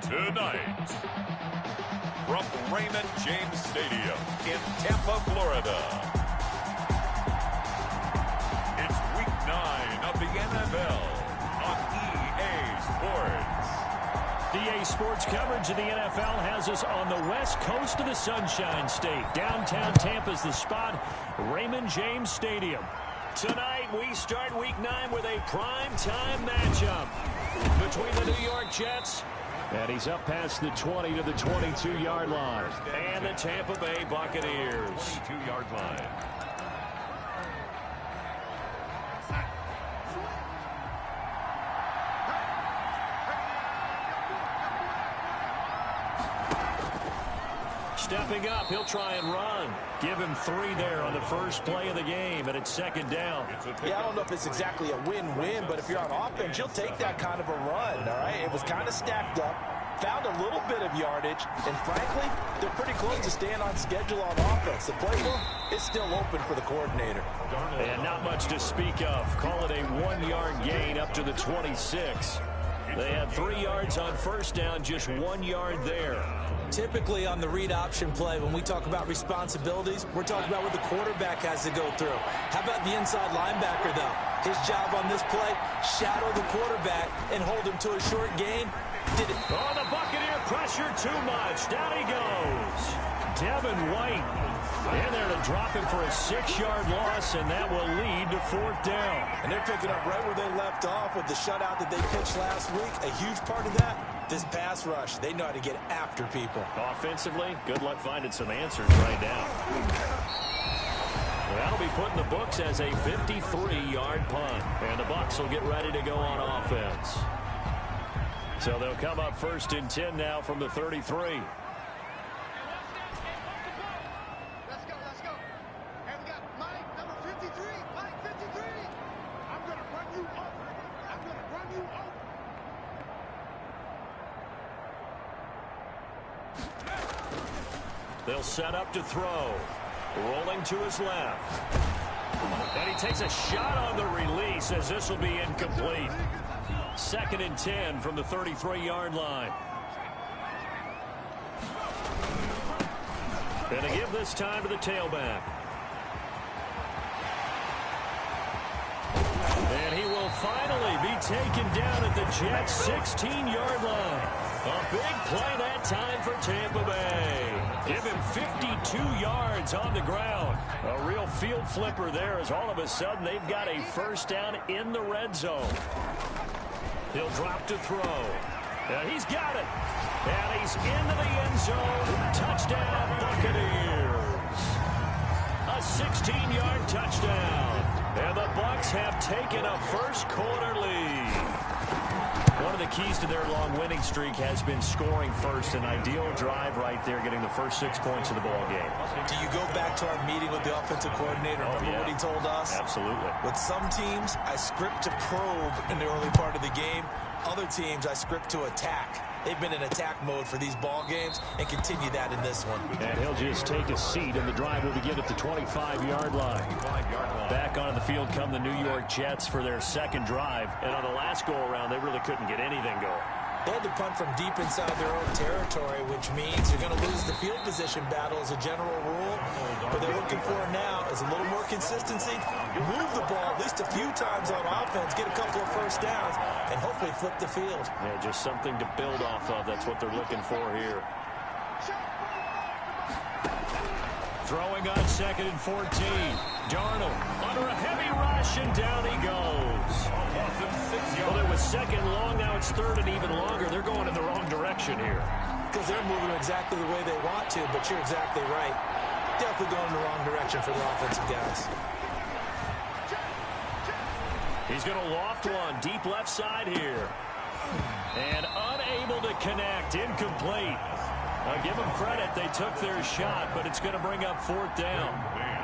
Tonight, from Raymond James Stadium in Tampa, Florida, it's Week 9 of the NFL on EA Sports. EA Sports coverage of the NFL has us on the west coast of the Sunshine State. Downtown Tampa's the spot, Raymond James Stadium. Tonight, we start Week 9 with a prime-time matchup between the New York Jets, and he's up past the 20 to the 22-yard line, and the Tampa Bay Buccaneers. 22-yard line. Stepping up, he'll try and run. Give him 3 there on the first play of the game, and it's second down. Yeah, I don't know if it's exactly a win-win, but if you're on offense, you'll take that kind of a run, all right? It was kind of stacked up, found a little bit of yardage, and frankly, they're pretty close to staying on schedule on offense. The playbook is still open for the coordinator. And not much to speak of. Call it a 1-yard gain up to the 26. They had 3 yards on first down, just 1 yard there. Typically on the read option play, when we talk about responsibilities, we're talking about what the quarterback has to go through. How about the inside linebacker, though? His job on this play, shadow the quarterback and hold him to a short gain. Did it. Oh, the Buccaneer pressure too much. Down he goes. Devin White in there to drop him for a 6-yard loss, and that will lead to 4th down. And they're picking up right where they left off with the shutout that they pitched last week. A huge part of that, this pass rush. They know how to get after people. Offensively, good luck finding some answers right now. That'll be put in the books as a 53-yard punt. And the Bucs will get ready to go on offense. So they'll come up 1st and 10 now from the 33. They'll set up to throw. Rolling to his left. And he takes a shot on the release as this will be incomplete. 2nd and 10 from the 33-yard line. And to give this time to the tailback. And he will finally be taken down at the Jets' 16-yard line. A big play that time for Tampa Bay. Give him 52 yards on the ground. A real field flipper there as all of a sudden they've got a first down in the red zone. He'll drop to throw. And he's got it. And he's into the end zone. Touchdown, Buccaneers. A 16-yard touchdown. And the Bucs have taken a first-quarter lead. One of the keys to their long winning streak has been scoring first. An ideal drive right there, getting the first 6 points of the ball game. Do you go back to our meeting with the offensive coordinator? Remember what he told us? Absolutely. With some teams, I script to probe in the early part of the game. Other teams, I script to attack. They've been in attack mode for these ball games and continue that in this one. And he'll just take a seat, and the drive will begin at the 25-yard line. Back on the field come the New York Jets for their second drive. And on the last go-around, they really couldn't get anything going. They had to punt from deep inside their own territory, which means you're going to lose the field position battle as a general rule. What they're looking for now is a little more consistency, move the ball at least a few times on offense, get a couple of first downs, and hopefully flip the field. Yeah, just something to build off of. That's what they're looking for here. Throwing on 2nd and 14. Darnold under a heavy rush, and down he goes. Well, it was 2nd long, now it's 3rd and even longer. They're going in the wrong direction here. Because they're moving exactly the way they want to, but you're exactly right. Definitely going in the wrong direction for the offensive guys. He's going to loft one deep left side here. And unable to connect, incomplete. I'll give them credit, they took their shot, but it's going to bring up 4th down.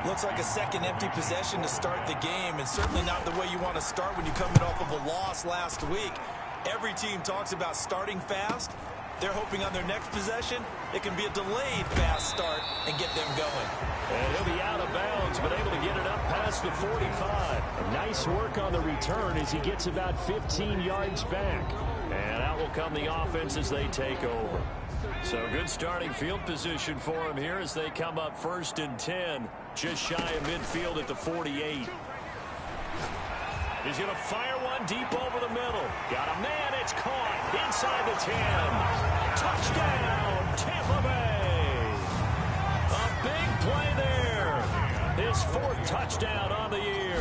Looks like a second empty possession to start the game, and certainly not the way you want to start when you're coming off of a loss last week. Every team talks about starting fast. They're hoping on their next possession, it can be a delayed fast start and get them going. And he'll be out of bounds, but able to get it up past the 45. Nice work on the return as he gets about 15 yards back. And out will come the offense as they take over. So good starting field position for him here as they come up 1st and 10. Just shy of midfield at the 48. He's going to fire one deep over the middle. Got a man. It's caught inside the 10. Touchdown, Tampa Bay. A big play there. His 4th touchdown on the year.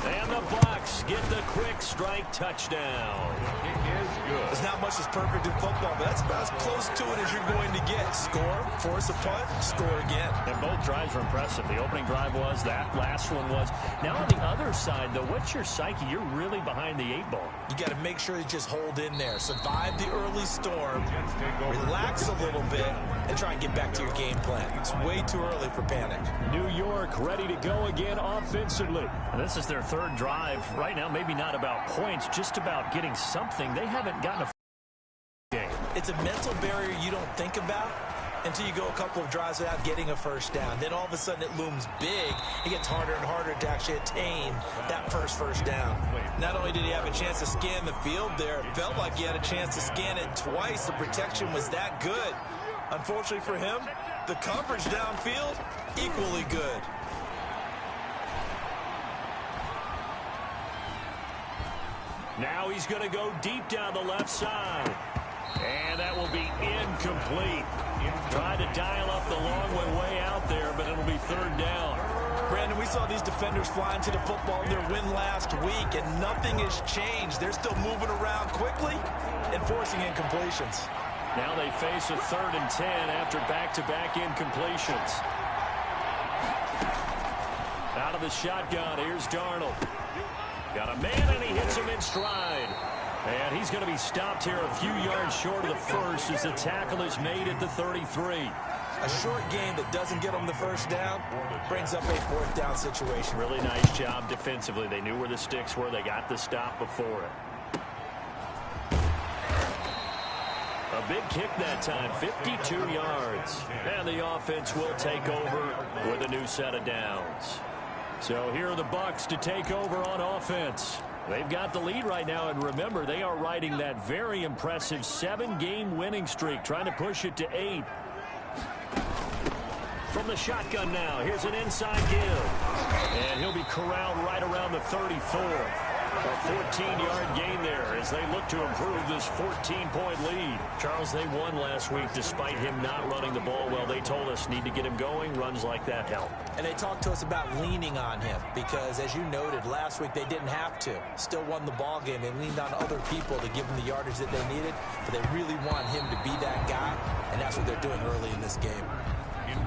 And the Bucs get the quick strike touchdown. It is good. There's not much that's perfect in football, but that's about as close to it as you're going to get. Score, force a punt, score again. And both drives were impressive. The opening drive was, that last one was. Now on the other side, though, what's your psyche? You're really behind the 8 ball. You got to make sure you just hold in there. Survive the early storm, relax a little bit, and try and get back to your game plan. It's way too early for panic. New York ready to go again offensively. And this is their 3rd drive. Right now, maybe not about points, just about getting something. They haven't gotten a game. It's a mental barrier you don't think about until you go a couple of drives without getting a first down. Then all of a sudden it looms big. It gets harder and harder to actually attain that first down. Not only did he have a chance to scan the field there, it felt like he had a chance to scan it twice. The protection was that good. Unfortunately for him, the coverage downfield, equally good. Now he's going to go deep down the left side. And that will be incomplete. Trying to dial up the long way out there, but it'll be 3rd down. Brandon, we saw these defenders flying to the football in their win last week, and nothing has changed. They're still moving around quickly and forcing incompletions. Now they face a 3rd and 10 after back-to-back incompletions. Out of the shotgun, here's Darnold. Got a man, and he hits him in stride. And he's going to be stopped here a few yards short of the 1st as the tackle is made at the 33. A short game that doesn't get them the first down brings up a 4th down situation. Really nice job defensively. They knew where the sticks were. They got the stop before it. A big kick that time, 52 yards. And the offense will take over with a new set of downs. So here are the Bucs to take over on offense. They've got the lead right now, and remember, they are riding that very impressive 7-game winning streak, trying to push it to 8. From the shotgun now, here's an inside give. And he'll be corralled right around the 34. A 14-yard gain there as they look to improve this 14-point lead. Charles, they won last week despite him not running the ball well. They told us need to get him going. Runs like that help. And they talked to us about leaning on him because, as you noted, last week they didn't have to. Still won the ball game. They leaned on other people to give them the yardage that they needed, but they really want him to be that guy, and that's what they're doing early in this game.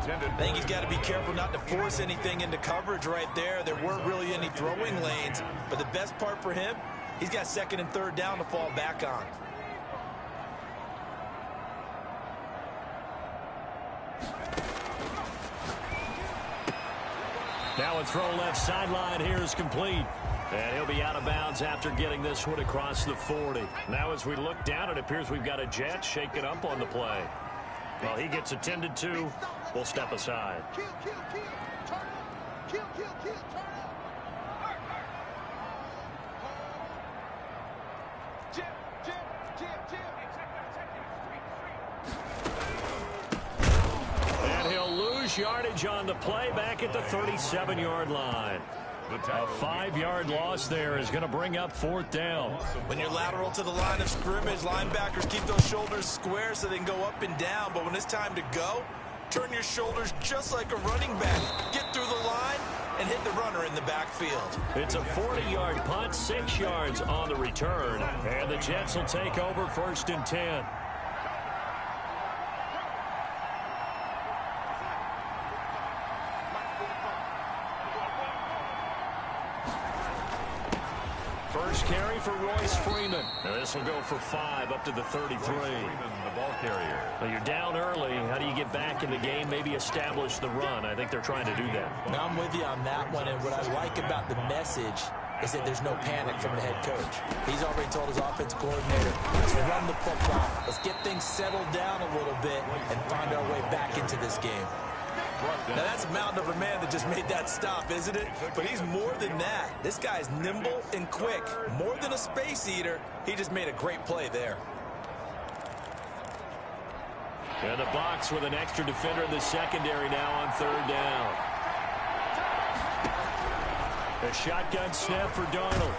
I think he's got to be careful not to force anything into coverage right there. There weren't really any throwing lanes, but the best part for him, he's got 2nd and 3rd down to fall back on. Now a throw left sideline here is complete. And he'll be out of bounds after getting this one across the 40. Now as we look down, it appears we've got a Jet shaking up on the play. Well, he gets attended to. We'll step aside. And he'll lose yardage on the play back at the 37-yard line. A 5-yard loss there is going to bring up 4th down. When you're lateral to the line of scrimmage, linebackers keep those shoulders square so they can go up and down. But when it's time to go, turn your shoulders just like a running back. Get through the line and hit the runner in the backfield. It's a 40-yard punt, 6 yards on the return. And the Jets will take over 1st and 10. First carry for Royce Freeman. Now this will go for 5 up to the 33. The ball carrier. Well, you're down early. How do you get back in the game? Maybe establish the run. I think they're trying to do that. Now I'm with you on that one, and what I like about the message is that there's no panic from the head coach. He's already told his offensive coordinator, let's run the football. Let's get things settled down a little bit and find our way back into this game. Now that's a mountain of a man that just made that stop, isn't it? But he's more than that. This guy's nimble and quick. More than a space eater, he just made a great play there. And the box with an extra defender in the secondary now on third down. A shotgun snap for Darnold.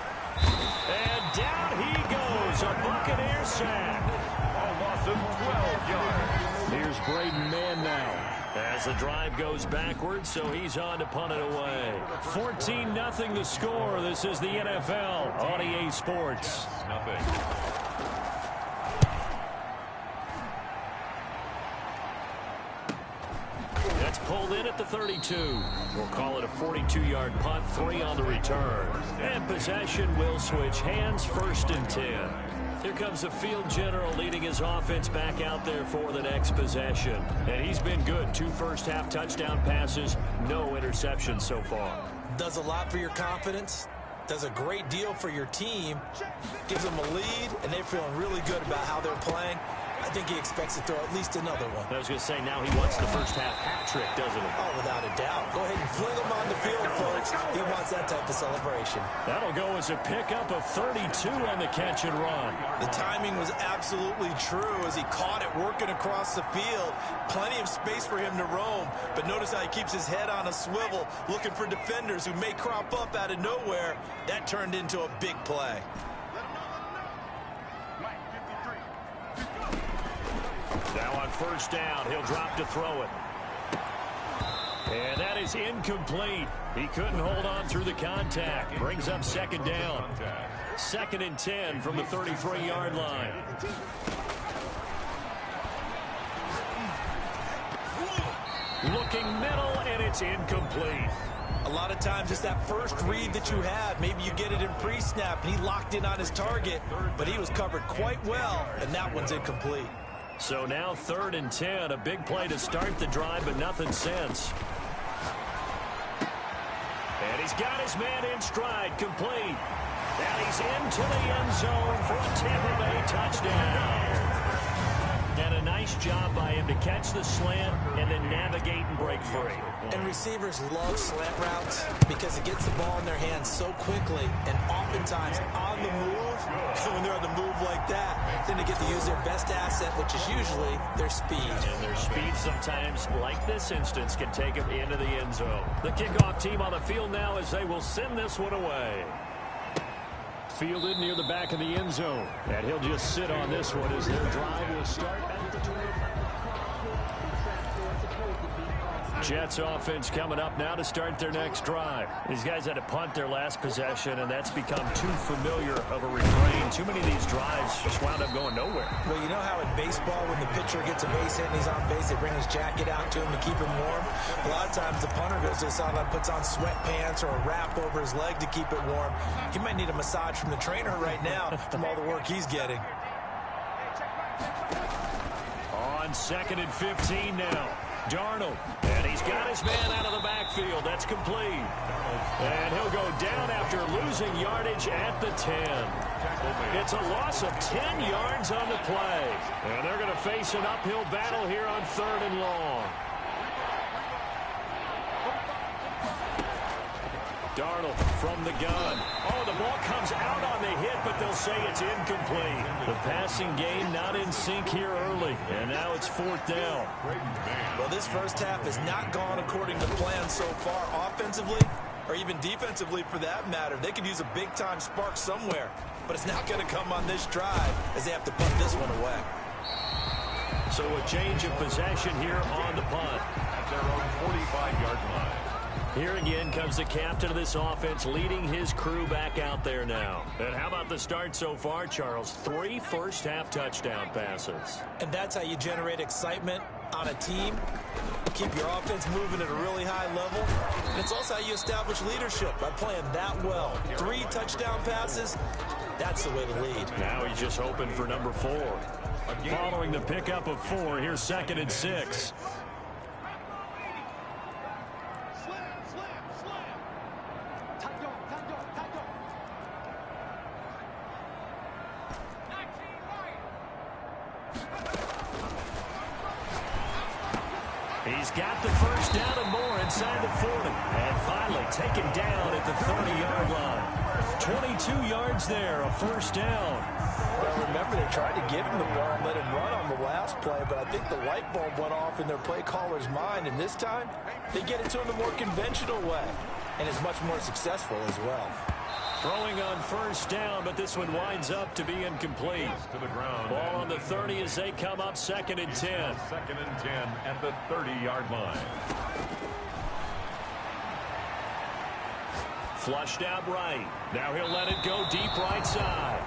And down he goes. A Buccaneer sack. A loss of 12 yards. Here's Braden Mann now. As the drive goes backwards, so he's on to punt it away. 14-0 the score. This is the NFL on EA Sports. That's pulled in at the 32. We'll call it a 42-yard punt, 3 on the return. And possession will switch hands, 1st and 10. Here comes the field general leading his offense back out there for the next possession. And he's been good. 2 first-half touchdown passes, no interceptions so far. Does a lot for your confidence. Does a great deal for your team. Gives them a lead, and they're feeling really good about how they're playing. I think he expects to throw at least another one. I was going to say, now he wants the first-half hat trick, doesn't he? Oh, without a doubt. Go ahead and fling him on the field, folks. He wants that type of celebration. That'll go as a pickup of 32 on the catch and run. The timing was absolutely true as he caught it working across the field. Plenty of space for him to roam, but notice how he keeps his head on a swivel, looking for defenders who may crop up out of nowhere. That turned into a big play. Now on first down, he'll drop to throw it. And that is incomplete. He couldn't hold on through the contact. Brings up 2nd down. 2nd and 10 from the 33-yard line. Looking middle, and it's incomplete. A lot of times it's that first read that you have. Maybe you get it in pre-snap, and he locked in on his target, but he was covered quite well, and that one's incomplete. So now 3rd and 10, a big play to start the drive, but nothing since. And he's got his man in stride, complete. And he's into the end zone for a Tampa Bay touchdown. And a nice job by him to catch the slant and then navigate and break free. And receivers love slant routes because it gets the ball in their hands so quickly and oftentimes on the move. When they're on the move like that, then they get to use their best asset, which is usually their speed. And their speed sometimes, like this instance, can take them into the end zone. The kickoff team on the field now as they will send this one away. Fielded near the back of the end zone. And he'll just sit on this one as their drive will start at the 25. Jets offense coming up now to start their next drive. These guys had to punt their last possession, and that's become too familiar of a refrain. Too many of these drives just wound up going nowhere. Well, you know how in baseball, when the pitcher gets a base hit and he's on base, they bring his jacket out to him to keep him warm. A lot of times the punter goes to the sideline, puts on sweatpants or a wrap over his leg to keep it warm. He might need a massage from the trainer right now from all the work he's getting. On 2nd and 15 now. Darnold, and he's got his man out of the backfield. That's complete. And he'll go down after losing yardage at the 10. It's a loss of 10 yards on the play. And they're going to face an uphill battle here on 3rd and long. Darnold from the gun. Oh, the ball comes out on the hit, but they'll say it's incomplete. The passing game not in sync here early, and now it's 4th down. Well, this first half has not gone according to plan so far offensively, or even defensively for that matter. They could use a big-time spark somewhere, but it's not going to come on this drive as they have to punt this one away. So a change of possession here on the punt. At their own 45-yard line. Here again comes the captain of this offense leading his crew back out there now. And how about the start so far, Charles? 3 first-half touchdown passes. And that's how you generate excitement on a team. Keep your offense moving at a really high level. And it's also how you establish leadership by playing that well. 3 touchdown passes, that's the way to lead. Now he's just hoping for number 4. Following the pickup of 4, here's 2nd and 6. He's got the first down and more inside the 40. And finally taken down at the 30-yard line. 22 yards there, a first down. Well, remember, they tried to give him the ball and let him run on the last play, but I think the light bulb went off in their play caller's mind, and this time they get it to him the more conventional way, and it's much more successful as well. Throwing on first down, but this one winds up to be incomplete. To the ground. Ball on the 30 as they come up 2nd and 10. 2nd and 10 at the 30-yard line. Flushed out right. Now he'll let it go deep right side.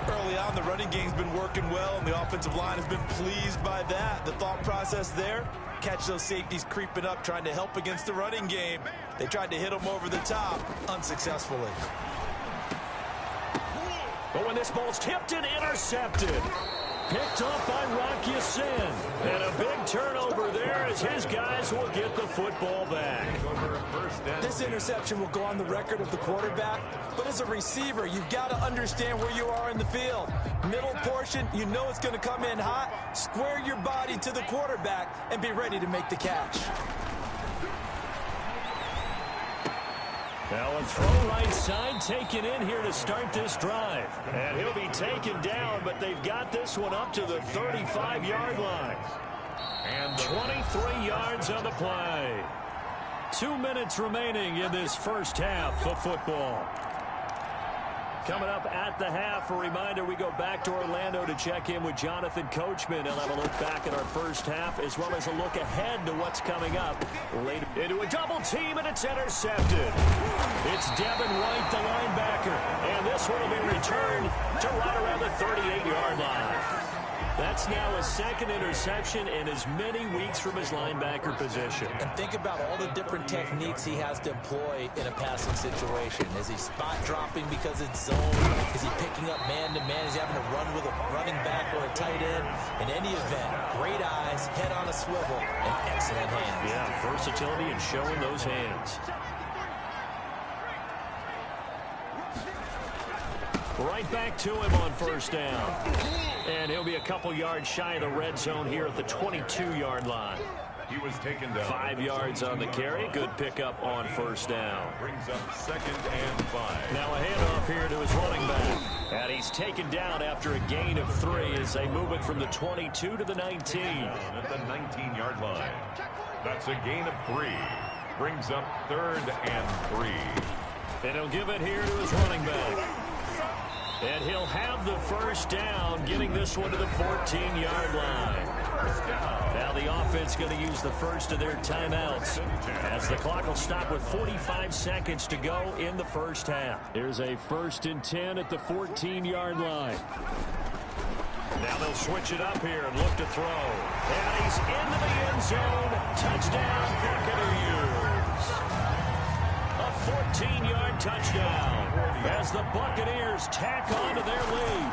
Early on, the running game's been working well, and the offensive line has been pleased by that. The thought process there, catch those safeties creeping up, trying to help against the running game. They tried to hit them over the top, unsuccessfully. But when this ball's tipped and intercepted. Picked up by Rocky Sin. And a big turnover there as his guys will get the football back. This interception will go on the record of the quarterback, but as a receiver, you've got to understand where you are in the field. Middle portion, you know it's going to come in hot. Square your body to the quarterback and be ready to make the catch. Now a throw right side taken in here to start this drive. And he'll be taken down, but they've got this one up to the 35-yard line. And 23 yards on the play. 2 minutes remaining in this first half of football. Coming up at the half, a reminder, we go back to Orlando to check in with Jonathan Coachman. He'll have a look back at our first half, as well as a look ahead to what's coming up later. Into a double team, and it's intercepted. It's Devin White, the linebacker. And this one will be returned to right around the 38-yard line. That's now a second interception in as many weeks from his linebacker position. And think about all the different techniques he has to employ in a passing situation. Is he spot dropping because it's zone? Is he picking up man-to-man? Is he having to run with a running back or a tight end? In any event, great eyes, head on a swivel, and excellent hands. Yeah, versatility and showing those hands. Right back to him on first down. And he'll be a couple yards shy of the red zone here at the 22-yard line. He was taken down. 5 yards on the carry. Good pickup on first down. Brings up 2nd and 5. Now a handoff here to his running back. And he's taken down after a gain of 3 as they move it from the 22 to the 19. At the 19-yard line. That's a gain of 3. Brings up 3rd and 3. And he'll give it here to his running back. And he'll have the first down, getting this one to the 14-yard line. Now the offense going to use the first of their timeouts as the clock will stop with 45 seconds to go in the first half. Here's a 1st and 10 at the 14-yard line. Now they'll switch it up here and look to throw. And he's into the end zone. Touchdown, Buccaneers. A 14-yard touchdown as the Buccaneers tack on to their lead.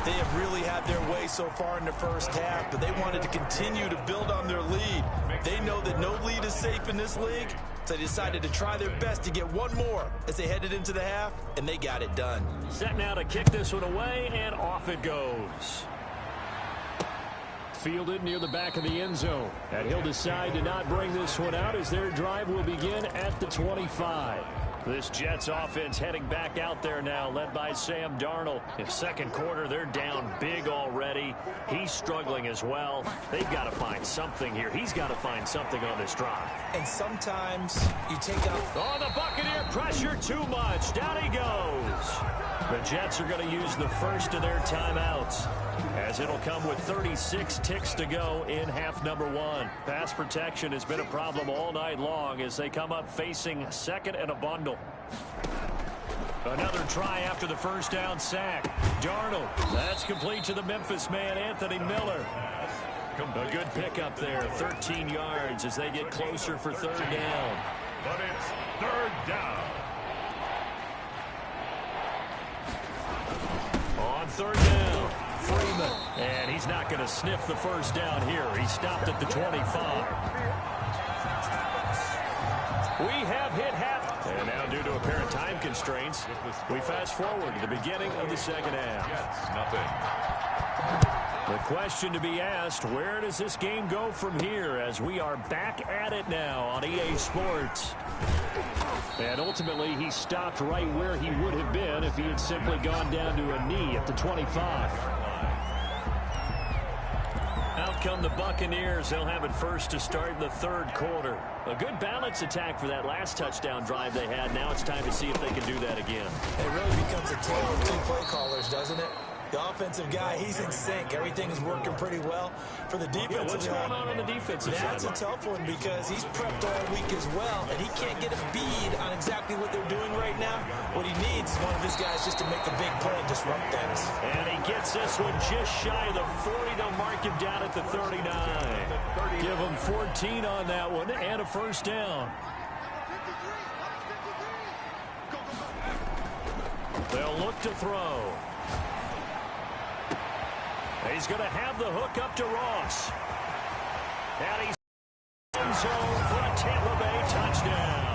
They have really had their way so far in the first half, but they wanted to continue to build on their lead. They know that no lead is safe in this league, so they decided to try their best to get one more as they headed into the half, and they got it done. Set now to kick this one away, and off it goes. Fielded near the back of the end zone. And he'll decide to not bring this one out as their drive will begin at the 25. This Jets offense heading back out there now, led by Sam Darnold. In second quarter, they're down big already. He's struggling as well. They've got to find something here. He's got to find something on this drive. And sometimes you take out... Oh, the Buccaneer pressure too much. Down he goes. The Jets are going to use the first of their timeouts, as it'll come with 36 ticks to go in half number 1. Pass protection has been a problem all night long as they come up facing second and a bundle. Another try after the first down sack. Darnold, that's complete to the Memphis man, Anthony Miller. A good pickup there, 13 yards as they get closer for 3rd down. But it's 3rd down. On 3rd down, Freeman. And he's not going to sniff the first down here. He stopped at the 25. We have hit half. And now due to apparent time constraints, we fast forward to the beginning of the second half. Jets, nothing. The question to be asked, where does this game go from here as we are back at it now on EA Sports? And ultimately, he stopped right where he would have been if he had simply gone down to a knee at the 25. Out come the Buccaneers. They'll have it first to start in the third quarter. A good balance attack for that last touchdown drive they had. Now it's time to see if they can do that again. It really becomes a tale of two play callers, doesn't it? The offensive guy, he's in sync. Everything is working pretty well. For the defensive what's going on the defensive side? That's a tough one because he's prepped all week as well, and he can't get a bead on exactly what they're doing right now. What he needs is one of his guys just to make a big play and disrupt things. And he gets this one just shy of the 40. They'll mark him down at the 39. Give him 14 on that one and a first down. They'll look to throw. He's going to have the hook up to Ross. And he's in zone for a Tampa Bay touchdown.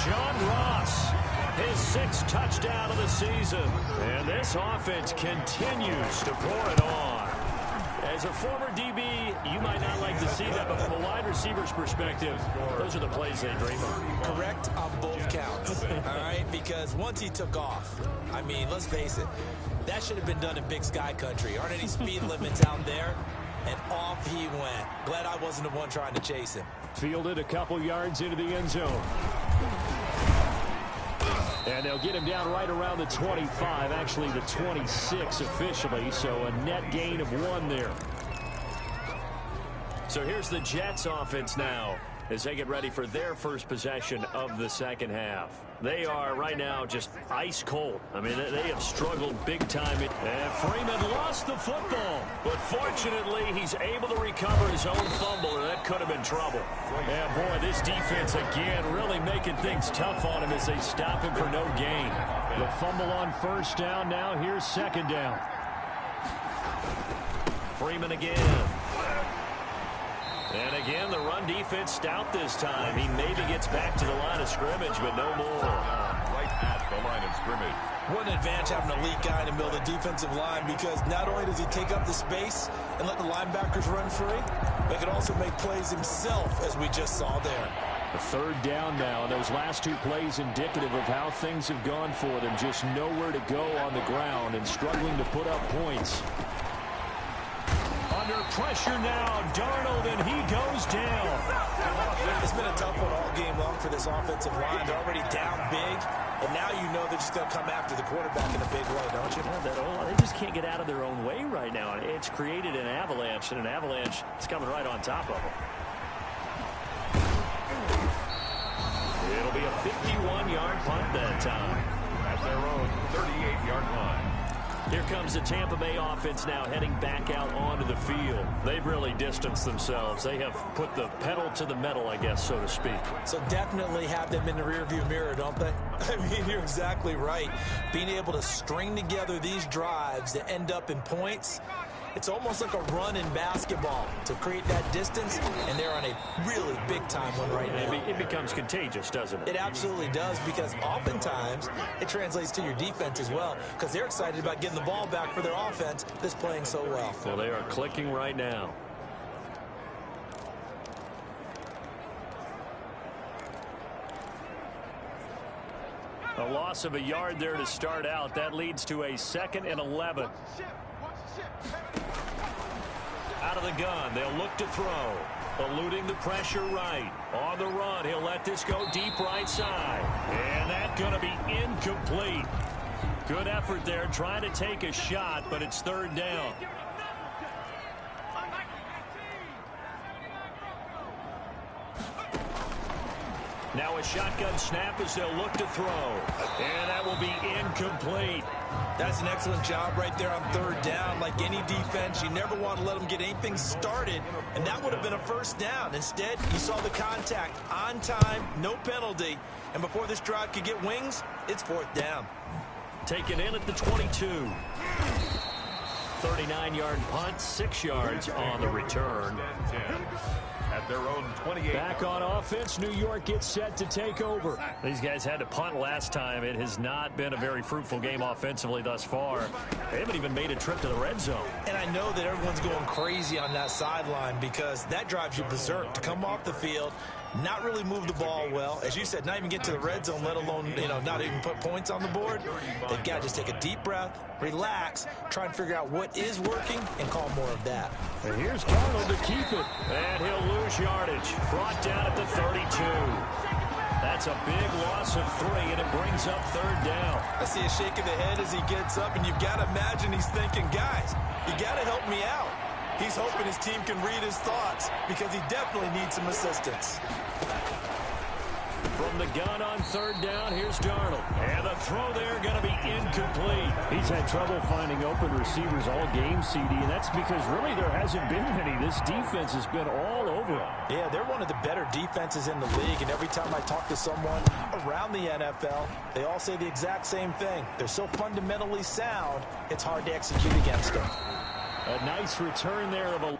John Ross, his 6th touchdown of the season. And this offense continues to pour it on. As a former DB, you might not like to see that, but from a wide receiver's perspective, those are the plays they dream of. Correct on both counts, all right? Because once he took off, I mean, let's face it, that should have been done in Big Sky Country. Aren't any speed limits out there? And off he went. Glad I wasn't the one trying to chase him. Fielded a couple yards into the end zone. And they'll get him down right around the 25, actually the 26 officially, so a net gain of 1 there. So here's the Jets offense now as they get ready for their first possession of the second half. They are right now just ice cold. I mean, they have struggled big time. And Freeman lost the football, but fortunately he's able to recover his own fumble, or that could have been trouble. And boy, this defense again really making things tough on him as they stop him for no gain. The fumble on first down. Now here's second down. Freeman again. And again, the run defense stout this time. He maybe gets back to the line of scrimmage, but no more. Right at the line of scrimmage. What an advantage having an elite guy in the middle of the defensive line, because not only does he take up the space and let the linebackers run free, but he can also make plays himself, as we just saw there. A third down now. Those last 2 plays indicative of how things have gone for them. Just nowhere to go on the ground and struggling to put up points. Under pressure now, Darnold, and he goes down. It's been a tough one all game long for this offensive line. They're already down big, and now you know they're just going to come after the quarterback in a big way, don't you? They just can't get out of their own way right now. It's created an avalanche, and an avalanche is coming right on top of them. It'll be a 51-yard punt that time. At their own 38-yard line. Here comes the Tampa Bay offense now heading back out onto the field. They've really distanced themselves. They have put the pedal to the metal, I guess, so to speak. So definitely have them in the rearview mirror, don't they? I mean, you're exactly right. Being able to string together these drives that end up in points, it's almost like a run in basketball to create that distance, and they're on a really big-time one right now. It becomes contagious, doesn't it? It absolutely does, because oftentimes it translates to your defense as well, because they're excited about getting the ball back for their offense that's playing so well. Well, they are clicking right now. A loss of a yard there to start out. That leads to a 2nd and 11. Out of the gun, they'll look to throw. Eluding the pressure right. On the run, he'll let this go deep right side. And that's going to be incomplete. Good effort there, trying to take a shot, but it's 3rd down. Now a shotgun snap as they'll look to throw. And that will be incomplete. That's an excellent job right there on 3rd down. Like any defense, you never want to let them get anything started, and that would have been a first down. Instead, you saw the contact on time, no penalty, and before this drive could get wings, it's 4th down. Taken in at the 22. 39-yard punt, 6 yards on the return. At their own 28. Back on offense, New York gets set to take over. These guys had to punt last time. It has not been a very fruitful game offensively thus far. They haven't even made a trip to the red zone. And I know that everyone's going crazy on that sideline because that drives you berserk to come off the field, not really move the ball well. As you said, not even get to the red zone, let alone, not even put points on the board. They've got to just take a deep breath, relax, try and figure out what is working, and call more of that. And here's Darnold to keep it. And he'll lose yardage. Brought down at the 32. That's a big loss of 3, and it brings up 3rd down. I see a shake of the head as he gets up, and you've got to imagine he's thinking, guys, you got to help me out. He's hoping his team can read his thoughts because he definitely needs some assistance. From the gun on 3rd down, here's Darnold. And the throw there going to be incomplete. He's had trouble finding open receivers all game, CD, and that's because really there hasn't been many. This defense has been all over him. Yeah, they're one of the better defenses in the league, and every time I talk to someone around the NFL, they all say the exact same thing. They're so fundamentally sound, it's hard to execute against them. A nice return there of a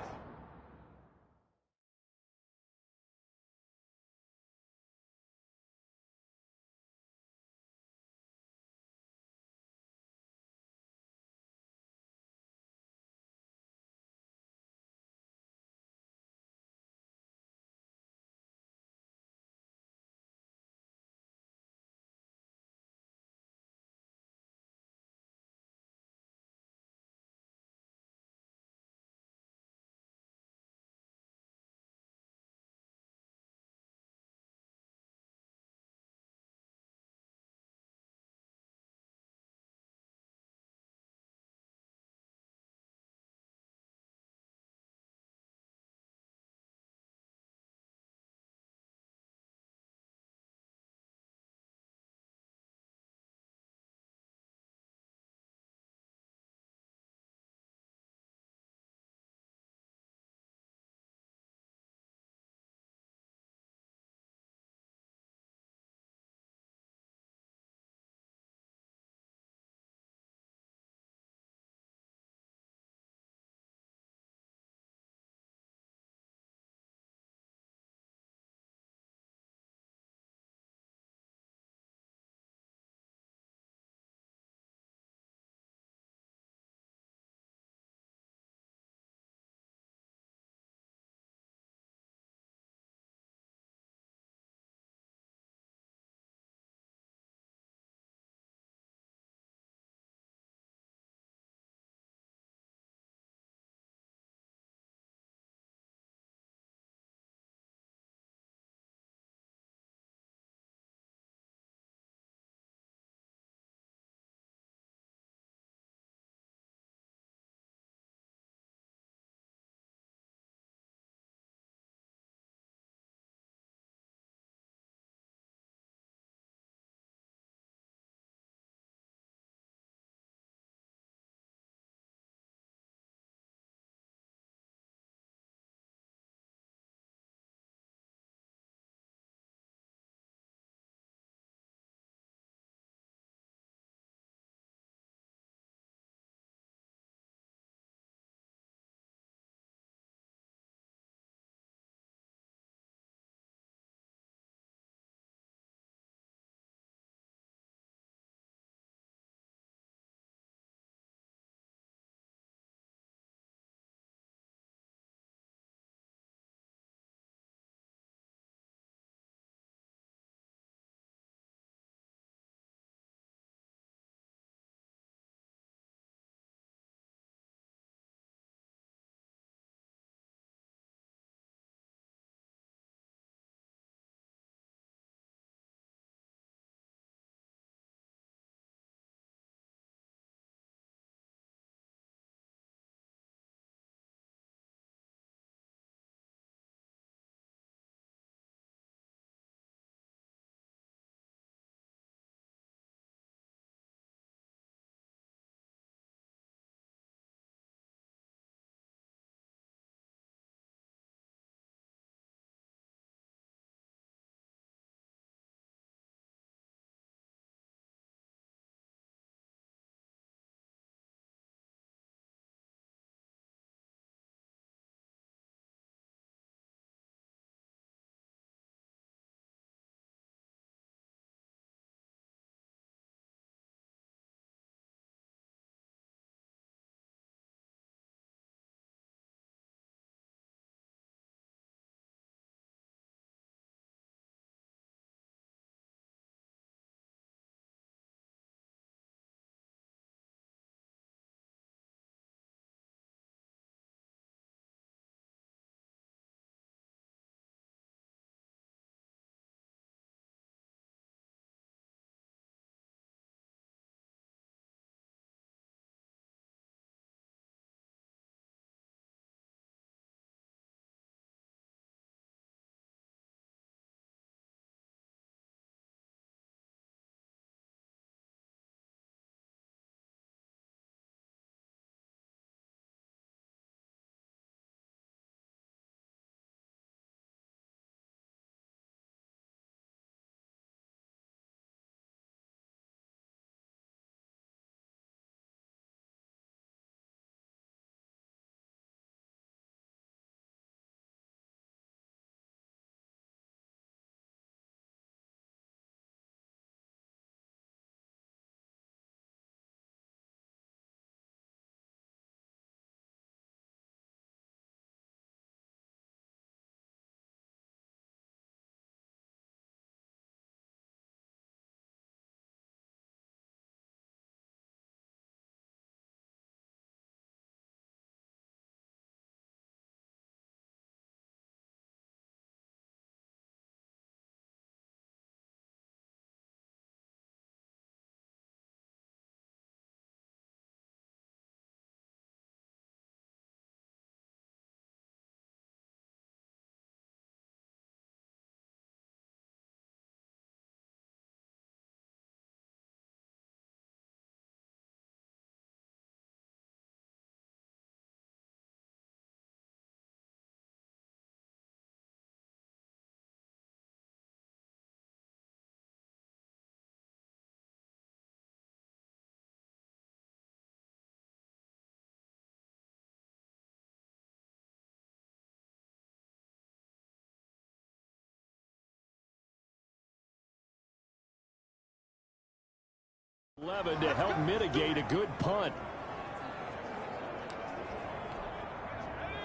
11 to help mitigate a good punt.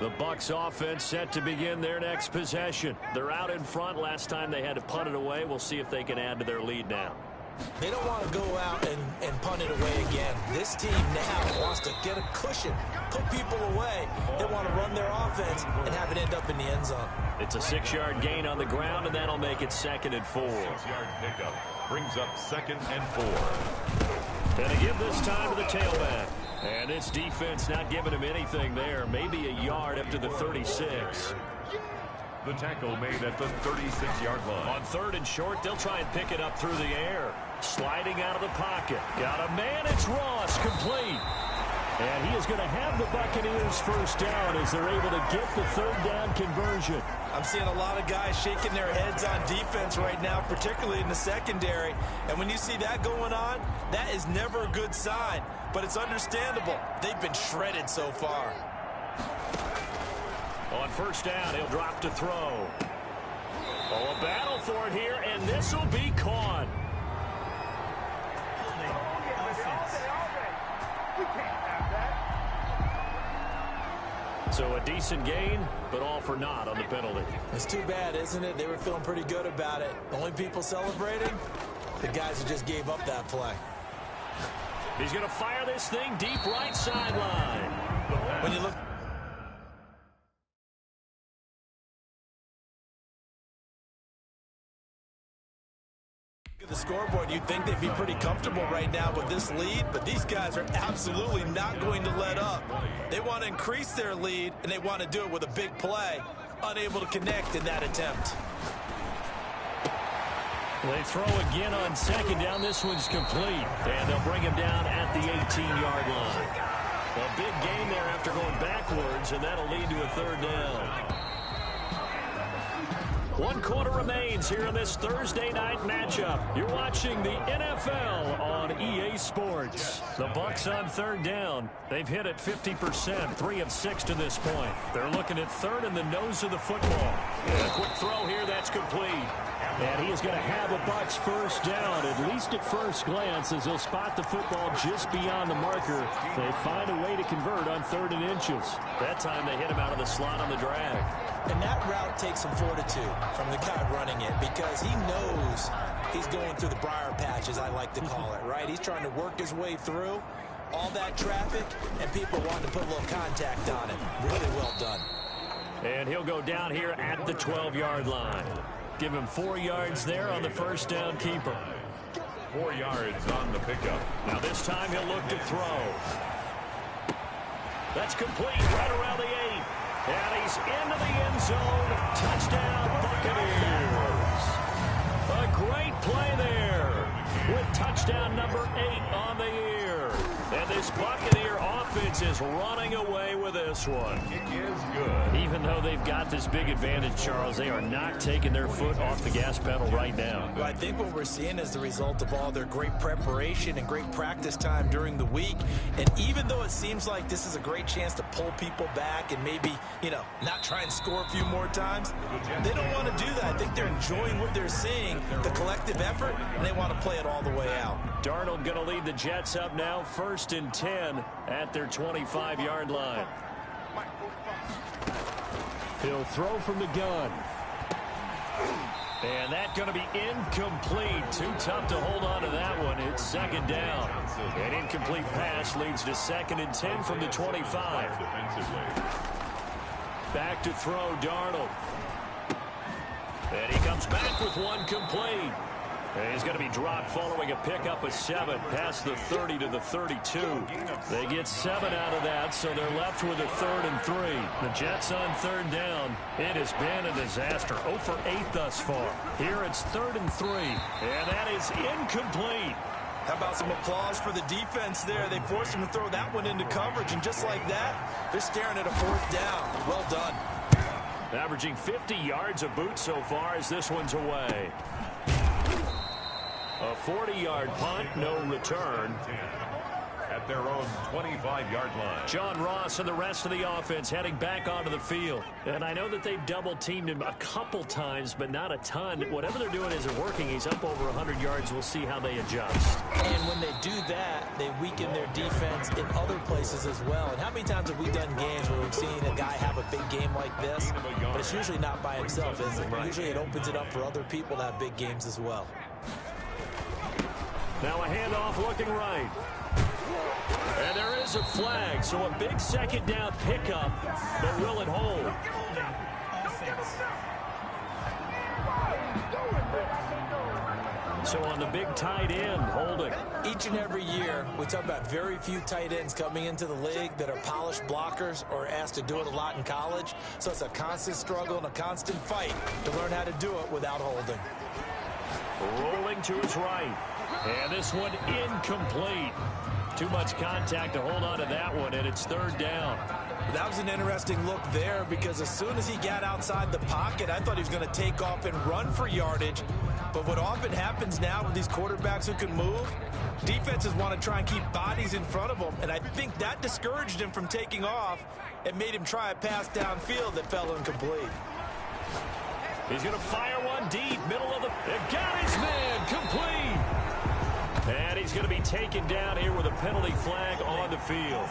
The Bucs offense set to begin their next possession. They're out in front. Last time they had to punt it away. We'll see if they can add to their lead now. They don't want to go out and punt it away again. This team now wants to get a cushion, put people away. They want to run their offense and have it end up in the end zone. It's a 6-yard gain on the ground, and that'll make it 2nd and 4. 6-yard pickup brings up 2nd and 4. And they give this time to the tailback. And this defense not giving him anything there. Maybe a yard up to the 36. The tackle made at the 36-yard line. On 3rd and short, they'll try and pick it up through the air. Sliding out of the pocket. Got a man, it's Ross, complete. And he is going to have the Buccaneers first down as they're able to get the 3rd down conversion. I'm seeing a lot of guys shaking their heads on defense right now, particularly in the secondary. And when you see that going on, that is never a good sign. But it's understandable. They've been shredded so far. On 1st down, he'll drop to throw. Oh, a battle for it here, and this will be caught. So a decent gain, but all for naught on the penalty. It's too bad, isn't it? They were feeling pretty good about it. Only people celebrating, the guys who just gave up that play. He's going to fire this thing deep right sideline. When you look at the scoreboard, you'd think they'd be pretty comfortable right now with this lead, but these guys are absolutely not going to let up. They want to increase their lead, and they want to do it with a big play. Unable to connect in that attempt. They throw again on 2nd down. This one's complete, and they'll bring him down at the 18-yard line. A big gain there after going backwards, and that'll lead to a 3rd down. 1 quarter remains here in this Thursday night matchup. You're watching the NFL on EA Sports. The Bucs on 3rd down. They've hit it 50%, 3 of 6 to this point. They're looking at 3rd in the nose of the football. And a quick throw here, that's complete. And he is going to have a Bucs first down, at least at first glance, as he'll spot the football just beyond the marker. They find a way to convert on 3rd and inches. That time they hit him out of the slot on the drag. And that route takes some fortitude from the guy running it, because he knows he's going through the briar patch, as I like to call it, right? He's trying to work his way through all that traffic, and people want to put a little contact on it. Really well done. And he'll go down here at the 12-yard line. Give him 4 yards there on the first down keeper. 4 yards on the pickup. Now this time he'll look to throw. That's complete right around the 8. And he's into the end zone. Touchdown, Buccaneers. A great play there with touchdown number 8 on the year. And this Buccaneer offense is running away with this one. It is good. Even though they've got this big advantage, Charles, they are not taking their foot off the gas pedal right now. Well, I think what we're seeing is the result of all their great preparation and great practice time during the week. And even though it seems like this is a great chance to pull people back and maybe, not try and score a few more times, they don't want to do that. I think they're enjoying what they're seeing, the collective effort, and they want to play it all the way out. Darnold going to lead the Jets up now, 1st and 10 at their 25-yard line. He'll throw from the gun. And that's going to be incomplete. Too tough to hold on to that one. It's 2nd down. An incomplete pass leads to 2nd and 10 from the 25. Back to throw, Darnold. And he comes back with one complete. And he's going to be dropped following a pickup of 7 past the 30 to the 32. They get 7 out of that, so they're left with a 3rd and 3. The Jets on 3rd down. It has been a disaster. 0 for 8 thus far. Here it's 3rd and 3, and that is incomplete. How about some applause for the defense there? They forced him to throw that one into coverage, and just like that, they're staring at a 4th down. Well done. Averaging 50 yards a boot so far as this one's away. A 40-yard punt, no return. At their own 25-yard line. John Ross and the rest of the offense heading back onto the field. And I know that they've double-teamed him a couple times, but not a ton. Whatever they're doing isn't working. He's up over 100 yards. We'll see how they adjust. And when they do that, they weaken their defense in other places as well. And how many times have we done games where we've seen a guy have a big game like this, but it's usually not by himself, is it? Usually it opens it up for other people to have big games as well. Now a handoff looking right. And there is a flag, so a big second down pickup, but will it hold? So on the big tight end, holding. Each and every year, we talk about very few tight ends coming into the league that are polished blockers or asked to do it a lot in college. So it's a constant struggle and a constant fight to learn how to do it without holding. Rolling to his right. And this one incomplete. Too much contact to hold on to that one, and it's third down. That was an interesting look there because as soon as he got outside the pocket, I thought he was going to take off and run for yardage. But what often happens now with these quarterbacks who can move, defenses want to try and keep bodies in front of them, and I think that discouraged him from taking off and made him try a pass downfield that fell incomplete. He's going to fire one deep, middle of the... They've got his man, complete! And he's going to be taken down here with a penalty flag on the field.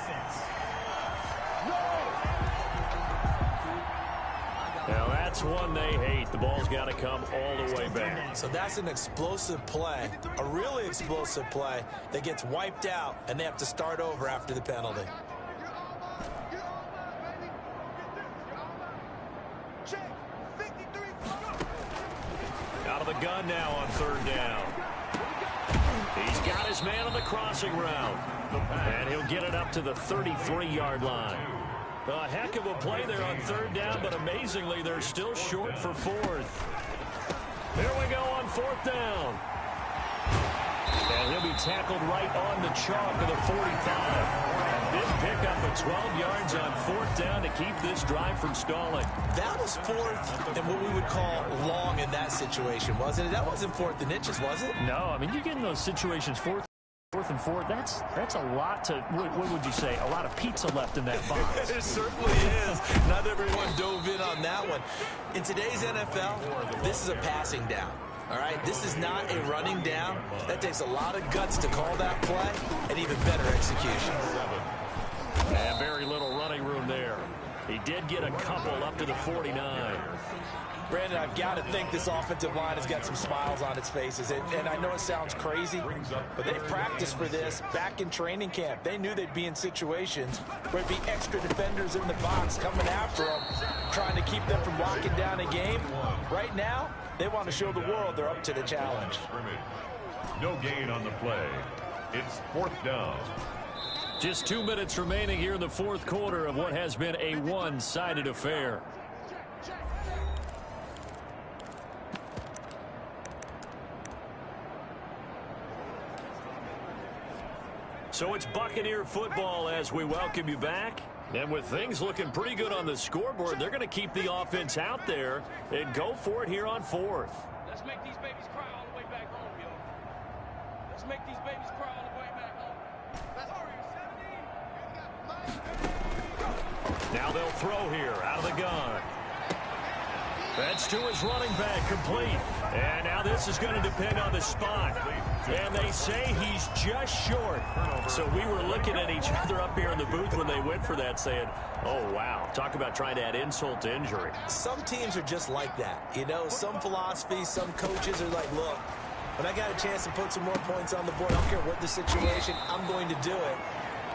Now that's one they hate. The ball's got to come all the way back. So that's an explosive play, a really explosive play that gets wiped out, and they have to start over after the penalty. Out of the gun now on third down. He's got his man on the crossing route. And he'll get it up to the 33-yard line. A heck of a play there on third down, but amazingly, they're still short for fourth. There we go on fourth down. And he'll be tackled right on the chalk of the 45. Big pickup of 12 yards on fourth down to keep this drive from stalling. That was fourth and what we would call long in that situation, wasn't it? That wasn't fourth and inches, was it? No, I mean, you get in those situations, fourth and four, that's a lot to, what would you say, a lot of pizza left in that box. It certainly is. Not everyone dove in on that one. In today's NFL, this is a passing down. All right, this is not a running down. That takes a lot of guts to call that play and even better execution. And very little running room there. He did get a couple up to the 49. Brandon, I've got to think this offensive line has got some smiles on its faces. And I know it sounds crazy, but they practiced for this back in training camp. They knew they'd be in situations where there'd be extra defenders in the box coming after them, trying to keep them from locking down a game. Right now, they want to show the world they're up to the challenge. No gain on the play. It's fourth down. Just 2 minutes remaining here in the fourth quarter of what has been a one-sided affair. So it's Buccaneer football as we welcome you back. And with things looking pretty good on the scoreboard, they're going to keep the offense out there and go for it here on fourth. Let's make these babies cry all the way back home, yo. Let's make these babies cry all the way back home. Now they'll throw here out of the gun. That's to his running back, complete. And now this is going to depend on the spot. And they say he's just short. So we were looking at each other up here in the booth when they went for that saying, oh, wow, talk about trying to add insult to injury. Some teams are just like that. You know, some philosophies, some coaches are like, look, when I got a chance to put some more points on the board, I don't care what the situation, I'm going to do it.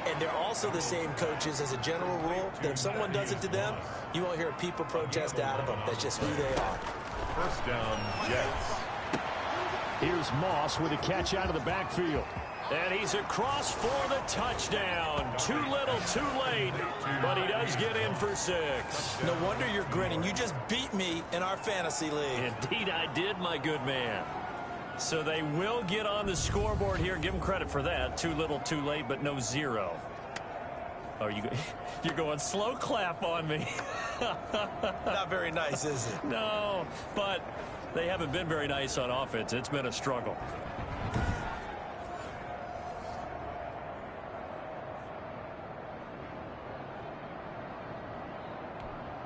And they're also the same coaches as a general rule that if someone does it to them, you won't hear a people protest out of them. That's just who they are. First down, Jets. Here's Moss with a catch out of the backfield. And he's across for the touchdown. Too little, too late. But he does get in for 6. No wonder you're grinning. You just beat me in our fantasy league. Indeed I did, my good man. So they will get on the scoreboard here. Give them credit for that. Too little, too late, but no 0. Oh, you're going slow clap on me. Not very nice, is it? No, but they haven't been very nice on offense. It's been a struggle.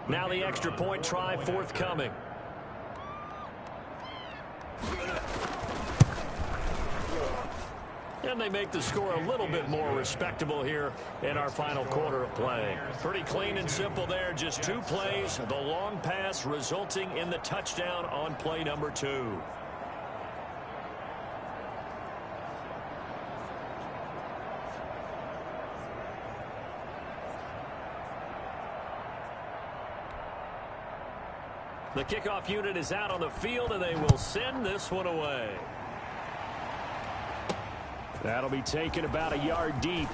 Now the extra point try forthcoming. And they make the score a little bit more respectable here in our final quarter of play. Pretty clean and simple there. Just 2 plays. The long pass resulting in the touchdown on play number 2. The kickoff unit is out on the field, and they will send this one away. That'll be taken about a yard deep.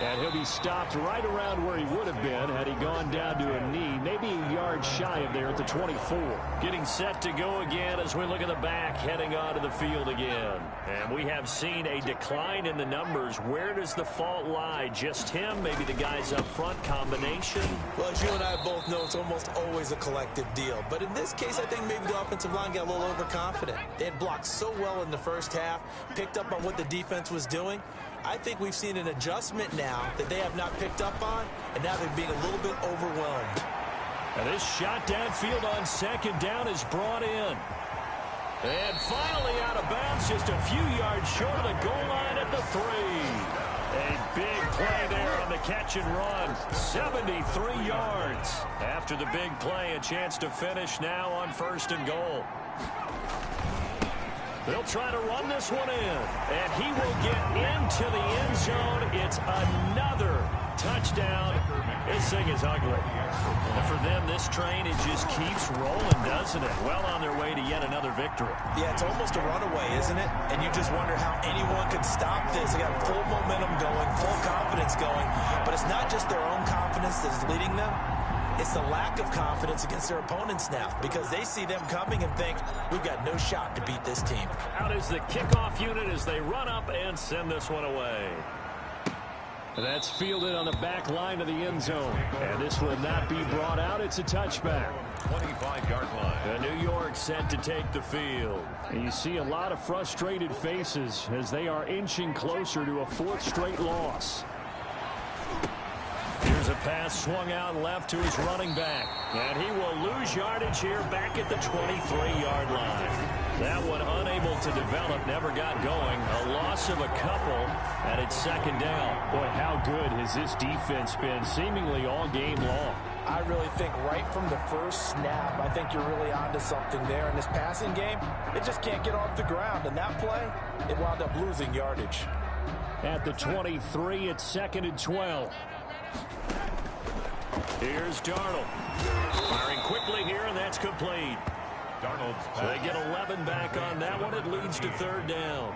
And he'll be stopped right around where he would have been had he gone down to a knee, maybe a yard shy of there at the 24. Getting set to go again as we look at the back, heading onto the field again. And we have seen a decline in the numbers. Where does the fault lie? Just him? Maybe the guys up front combination? Well, as you and I both know, it's almost always a collective deal. But in this case, I think maybe the offensive line got a little overconfident. They had blocked so well in the first half, picked up on what the defense was doing. I think we've seen an adjustment now that they have not picked up on, and now they're being a little bit overwhelmed. And this shot downfield on second down is brought in. And finally out of bounds, just a few yards short of the goal line at the 3. A big play there on the catch and run. 73 yards. After the big play, a chance to finish now on 1st and goal. They'll try to run this one in, and he will get into the end zone. It's another touchdown. This thing is ugly. And for them, this train, it just keeps rolling, doesn't it? Well on their way to yet another victory. Yeah, it's almost a runaway, isn't it? And you just wonder how anyone could stop this. They got full momentum going, full confidence going. But it's not just their own confidence that's leading them. It's the lack of confidence against their opponents now, because they see them coming and think, we've got no shot to beat this team. Out is the kickoff unit as they run up and send this one away. That's fielded on the back line of the end zone. And this will not be brought out. It's a touchback. 25-yard line. The New York set to take the field. And you see a lot of frustrated faces as they are inching closer to a 4th straight loss. Here's a pass swung out left to his running back. And he will lose yardage here back at the 23-yard line. That one unable to develop, never got going. A loss of a couple, and it's 2nd down. Boy, how good has this defense been seemingly all game long? I really think right from the first snap, I think you're really onto something there. In this passing game, it just can't get off the ground. And that play, it wound up losing yardage. At the 23, it's 2nd and 12. Here's Darnold. Firing quickly here, and that's complete. So they get 11 back on that one. It leads to 3rd down.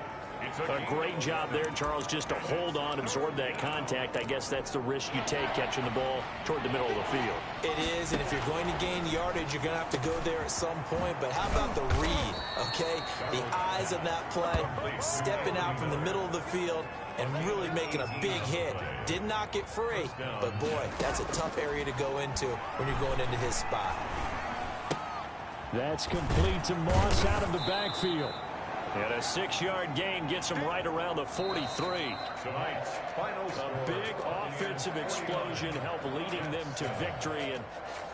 A great job there, Charles, just to hold on, absorb that contact. I guess that's the risk you take catching the ball toward the middle of the field. It is, and if you're going to gain yardage, you're going to have to go there at some point. But how about the read, okay? The eyes of that play, stepping out from the middle of the field and really making a big hit. Did not get free, but boy, that's a tough area to go into when you're going into his spot. That's complete to Moss out of the backfield. And a 6-yard gain gets him right around the 43. Tonight's final score. A big offensive explosion helped leading them to victory. And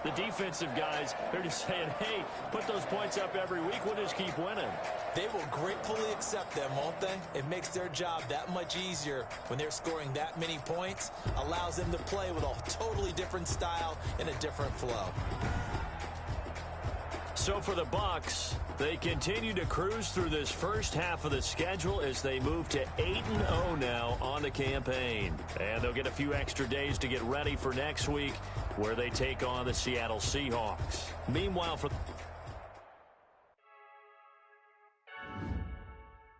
the defensive guys, they're just saying, hey, put those points up every week. We'll just keep winning. They will gratefully accept them, won't they? It makes their job that much easier when they're scoring that many points. Allows them to play with a totally different style and a different flow. So for the Bucs, they continue to cruise through this first half of the schedule as they move to 8-0 now on the campaign. And they'll get a few extra days to get ready for next week, where they take on the Seattle Seahawks. Meanwhile, for